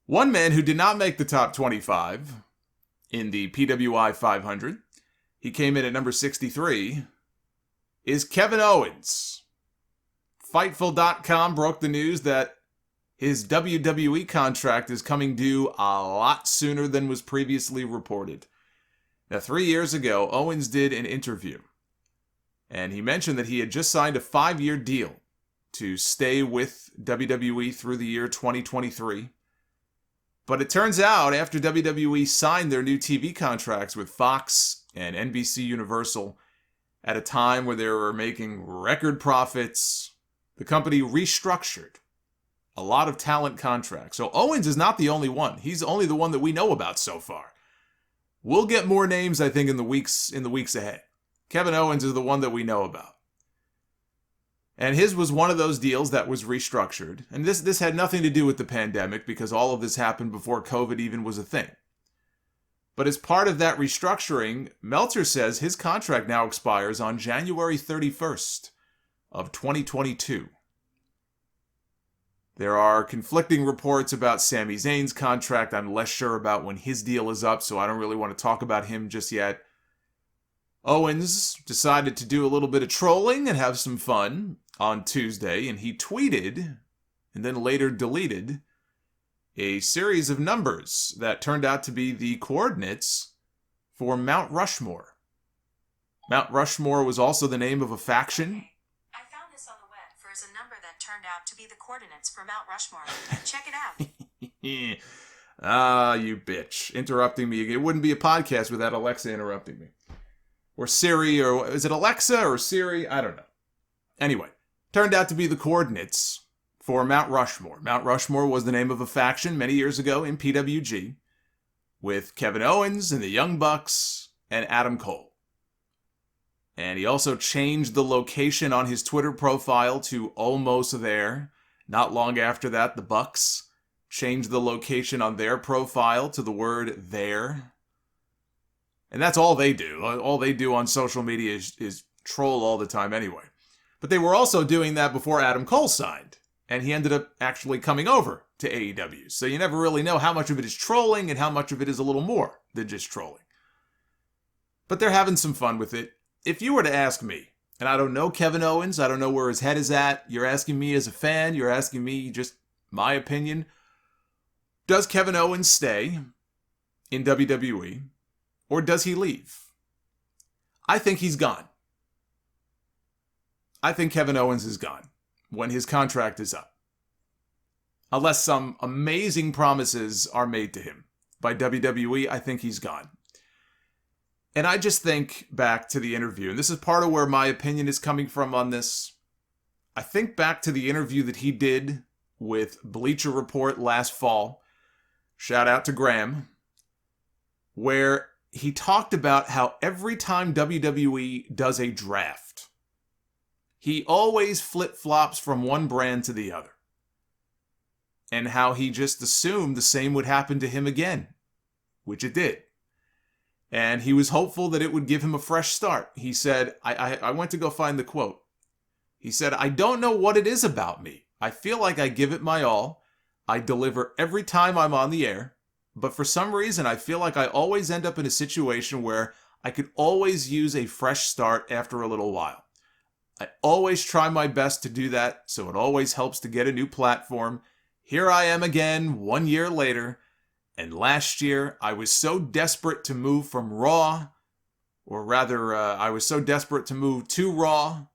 One man who did not make the top 25 in the PWI 500, he came in at number 63, is Kevin Owens. Fightful.com broke the news that his WWE contract is coming due a lot sooner than was previously reported. Now, 3 years ago, Owens did an interview, and he mentioned that he had just signed a 5-year deal to stay with WWE through the year 2023. But it turns out, after WWE signed their new TV contracts with Fox and NBC Universal at a time where they were making record profits, the company restructured a lot of talent contracts. So Owens is not the only one. He's only the one that we know about so far. We'll get more names, I think, in the weeks ahead. Kevin Owens is the one that we know about. And his was one of those deals that was restructured. And this had nothing to do with the pandemic because all of this happened before COVID even was a thing. But as part of that restructuring, Meltzer says his contract now expires on January 31st of 2022. There are conflicting reports about Sami Zayn's contract. I'm less sure about when his deal is up, so I don't really want to talk about him just yet. Owens decided to do a little bit of trolling and have some fun on Tuesday, and he tweeted, and then later deleted, a series of numbers that turned out to be the coordinates for Mount Rushmore. Mount Rushmore was also the name of a faction. I found this on the web. There's a number that turned out to be the coordinates for Mount Rushmore. Check it out. Ah, you bitch. Interrupting me. It wouldn't be a podcast without Alexa interrupting me. Or Siri, or is it Alexa or Siri? I don't know. Anyway, turned out to be the coordinates for Mount Rushmore. Mount Rushmore was the name of a faction many years ago in PWG with Kevin Owens and the Young Bucks and Adam Cole. And he also changed the location on his Twitter profile to Almost There. Not long after that, the Bucks changed the location on their profile to the word there. And that's all they do. All they do on social media is troll all the time anyway. But they were also doing that before Adam Cole signed. And he ended up actually coming over to AEW. So you never really know how much of it is trolling and how much of it is a little more than just trolling. But they're having some fun with it. If you were to ask me, and I don't know Kevin Owens, I don't know where his head is at, you're asking me as a fan, you're asking me just my opinion, does Kevin Owens stay in WWE? Or does he leave? I think he's gone. I think Kevin Owens is gone when his contract is up. Unless some amazing promises are made to him by WWE, I think he's gone. And I just think back to the interview, and this is part of where my opinion is coming from on this. I think back to the interview that he did with Bleacher Report last fall. Shout out to Graham. Where he talked about how every time WWE does a draft, he always flip-flops from one brand to the other. And how he just assumed the same would happen to him again, which it did. And he was hopeful that it would give him a fresh start. He said, I went to go find the quote. He said, "I don't know what it is about me. I feel like I give it my all. I deliver every time I'm on the air. But for some reason, I feel like I always end up in a situation where I could always use a fresh start after a little while. I always try my best to do that, so it always helps to get a new platform. Here I am again, 1 year later, and last year I was so desperate to move from Raw, or rather, I was so desperate to move to Raw.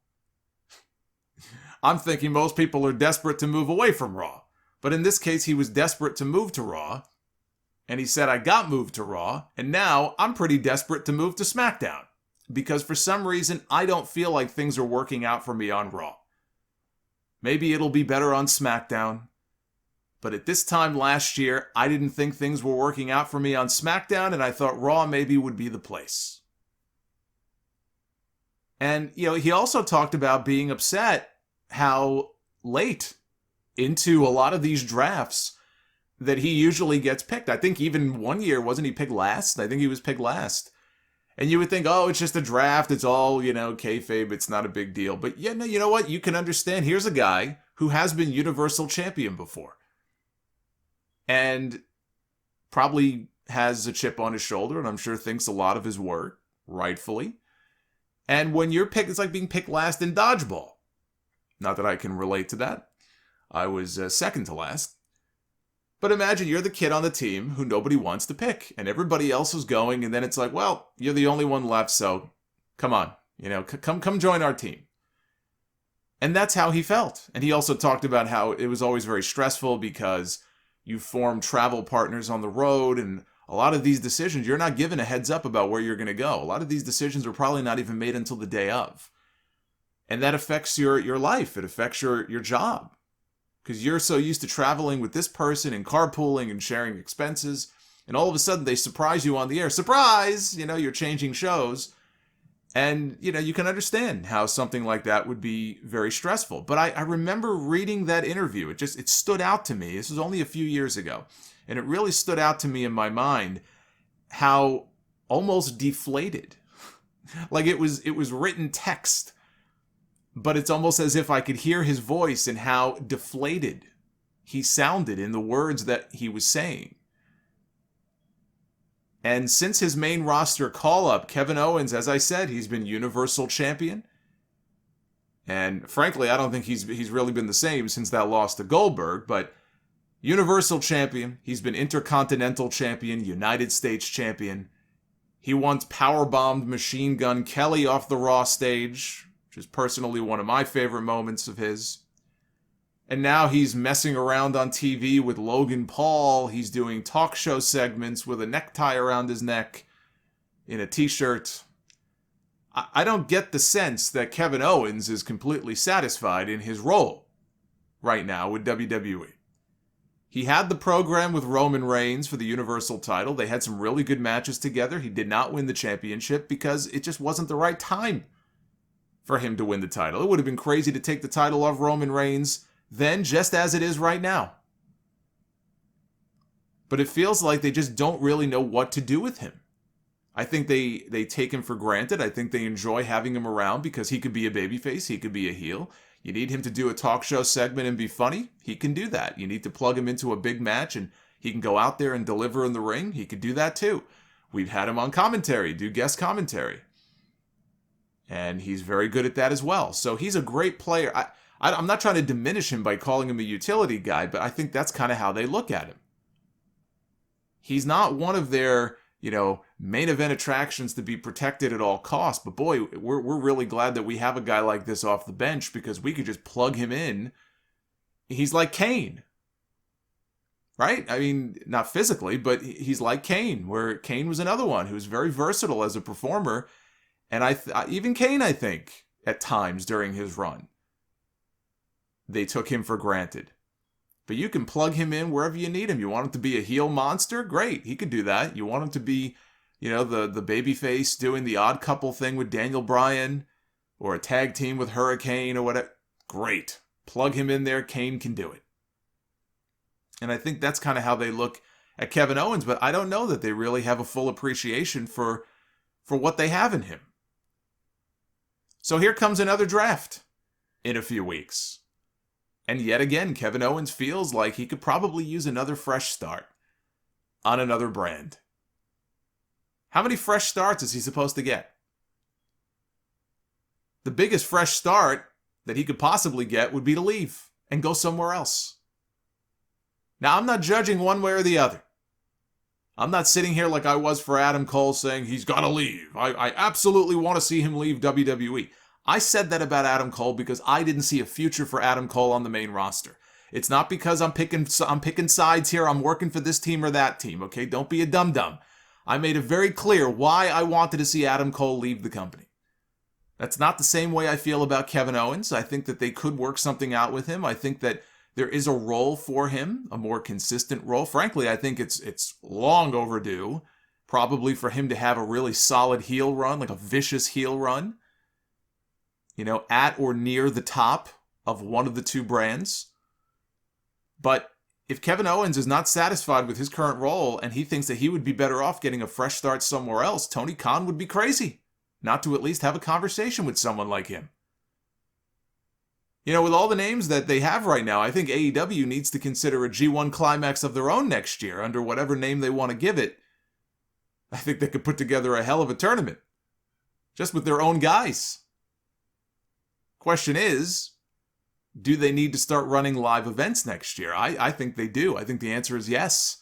I'm thinking most people are desperate to move away from Raw, but in this case, he was desperate to move to Raw. And he said, I got moved to Raw, and now I'm pretty desperate to move to SmackDown. Because for some reason, I don't feel like things are working out for me on Raw. Maybe it'll be better on SmackDown. But at this time last year, I didn't think things were working out for me on SmackDown, and I thought Raw maybe would be the place." And, he also talked about being upset how late into a lot of these drafts that he usually gets picked. I think even 1 year, wasn't he picked last? I think he was picked last. And you would think, oh, it's just a draft. It's all, kayfabe. It's not a big deal. But yeah, no, you know what? You can understand. Here's a guy who has been Universal Champion before. and probably has a chip on his shoulder, and I'm sure thinks a lot of his work, rightfully. And when you're picked, it's like being picked last in dodgeball. Not that I can relate to that. I was second to last. But imagine you're the kid on the team who nobody wants to pick, and everybody else is going, and then it's like, well, you're the only one left, so come on, come join our team. And that's how he felt. And he also talked about how it was always very stressful because you form travel partners on the road, and a lot of these decisions, you're not given a heads up about where you're going to go. A lot of these decisions are probably not even made until the day of. And that affects your life. It affects your job. Because you're so used to traveling with this person and carpooling and sharing expenses. And all of a sudden they surprise you on the air. Surprise! You're changing shows. And, you can understand how something like that would be very stressful. But I remember reading that interview. It stood out to me. This was only a few years ago. And it really stood out to me in my mind how almost deflated. Like it was written text. But it's almost as if I could hear his voice and how deflated he sounded in the words that he was saying. And since his main roster call-up, Kevin Owens, as I said, he's been Universal Champion. And frankly, I don't think he's really been the same since that loss to Goldberg, but Universal Champion, he's been Intercontinental Champion, United States Champion. He once powerbombed Machine Gun Kelly off the Raw stage, which is personally one of my favorite moments of his. And now he's messing around on TV with Logan Paul. He's doing talk show segments with a necktie around his neck in a t-shirt. I don't get the sense that Kevin Owens is completely satisfied in his role right now with WWE. He had the program with Roman Reigns for the Universal title. They had some really good matches together. He did not win the championship because it just wasn't the right time for him to win the title. It would have been crazy to take the title off Roman Reigns then, just as it is right now. But it feels like they just don't really know what to do with him. I think they take him for granted. I think they enjoy having him around because he could be a babyface, he could be a heel. You need him to do a talk show segment and be funny, he can do that. You need to plug him into a big match and he can go out there and deliver in the ring, he could do that too. We've had him on commentary, do guest commentary. And he's very good at that as well. So he's a great player. I'm not trying to diminish him by calling him a utility guy, but I think that's kind of how they look at him. He's not one of their, main event attractions to be protected at all costs. But boy, we're really glad that we have a guy like this off the bench because we could just plug him in. He's like Kane. Right? I mean, not physically, but he's like Kane, where Kane was another one who's very versatile as a performer. And even Kane, I think, at times during his run, they took him for granted. But you can plug him in wherever you need him. You want him to be a heel monster? Great, he could do that. You want him to be, the babyface doing the odd couple thing with Daniel Bryan, or a tag team with Hurricane or whatever? Great. Plug him in there, Kane can do it. And I think that's kind of how they look at Kevin Owens, but I don't know that they really have a full appreciation for what they have in him. So here comes another draft in a few weeks. And yet again, Kevin Owens feels like he could probably use another fresh start on another brand. How many fresh starts is he supposed to get? The biggest fresh start that he could possibly get would be to leave and go somewhere else. Now, I'm not judging one way or the other. I'm not sitting here like I was for Adam Cole saying he's got to leave. I absolutely want to see him leave WWE. I said that about Adam Cole because I didn't see a future for Adam Cole on the main roster. It's not because I'm picking sides here. I'm working for this team or that team, okay? Don't be a dum-dum. I made it very clear why I wanted to see Adam Cole leave the company. That's not the same way I feel about Kevin Owens. I think that they could work something out with him. I think that there is a role for him, a more consistent role. Frankly, I think it's long overdue, probably for him to have a really solid heel run, like a vicious heel run. At or near the top of one of the two brands. But if Kevin Owens is not satisfied with his current role and he thinks that he would be better off getting a fresh start somewhere else, Tony Khan would be crazy not to at least have a conversation with someone like him. With all the names that they have right now, I think AEW needs to consider a G1 Climax of their own next year under whatever name they want to give it. I think they could put together a hell of a tournament just with their own guys. Question is, do they need to start running live events next year? I think they do. I think the answer is yes.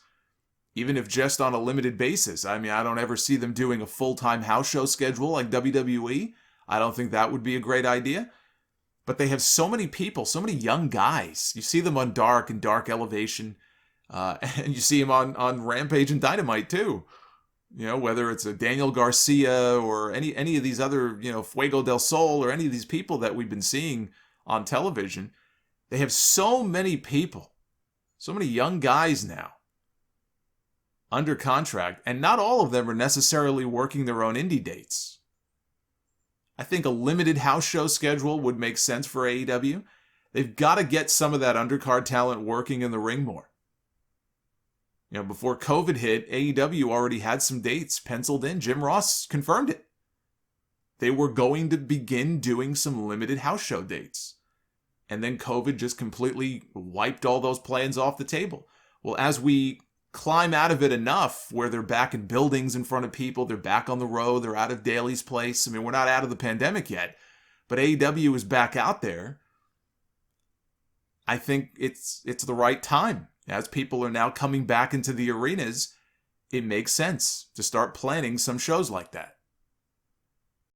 Even if just on a limited basis. I mean, I don't ever see them doing a full-time house show schedule like WWE. I don't think that would be a great idea. But they have so many people, so many young guys. You see them on Dark and Dark Elevation. And you see them on Rampage and Dynamite too. Whether it's a Daniel Garcia or any of these other, Fuego del Sol or any of these people that we've been seeing on television. They have so many people, so many young guys now under contract, and not all of them are necessarily working their own indie dates. I think a limited house show schedule would make sense for AEW. They've got to get some of that undercard talent working in the ring more. Before COVID hit, AEW already had some dates penciled in. Jim Ross confirmed it. They were going to begin doing some limited house show dates. And then COVID just completely wiped all those plans off the table. Well, as we climb out of it enough where they're back in buildings in front of people, they're back on the road, they're out of Daly's place. I mean, we're not out of the pandemic yet, but AEW is back out there. I think it's the right time. As people are now coming back into the arenas, it makes sense to start planning some shows like that.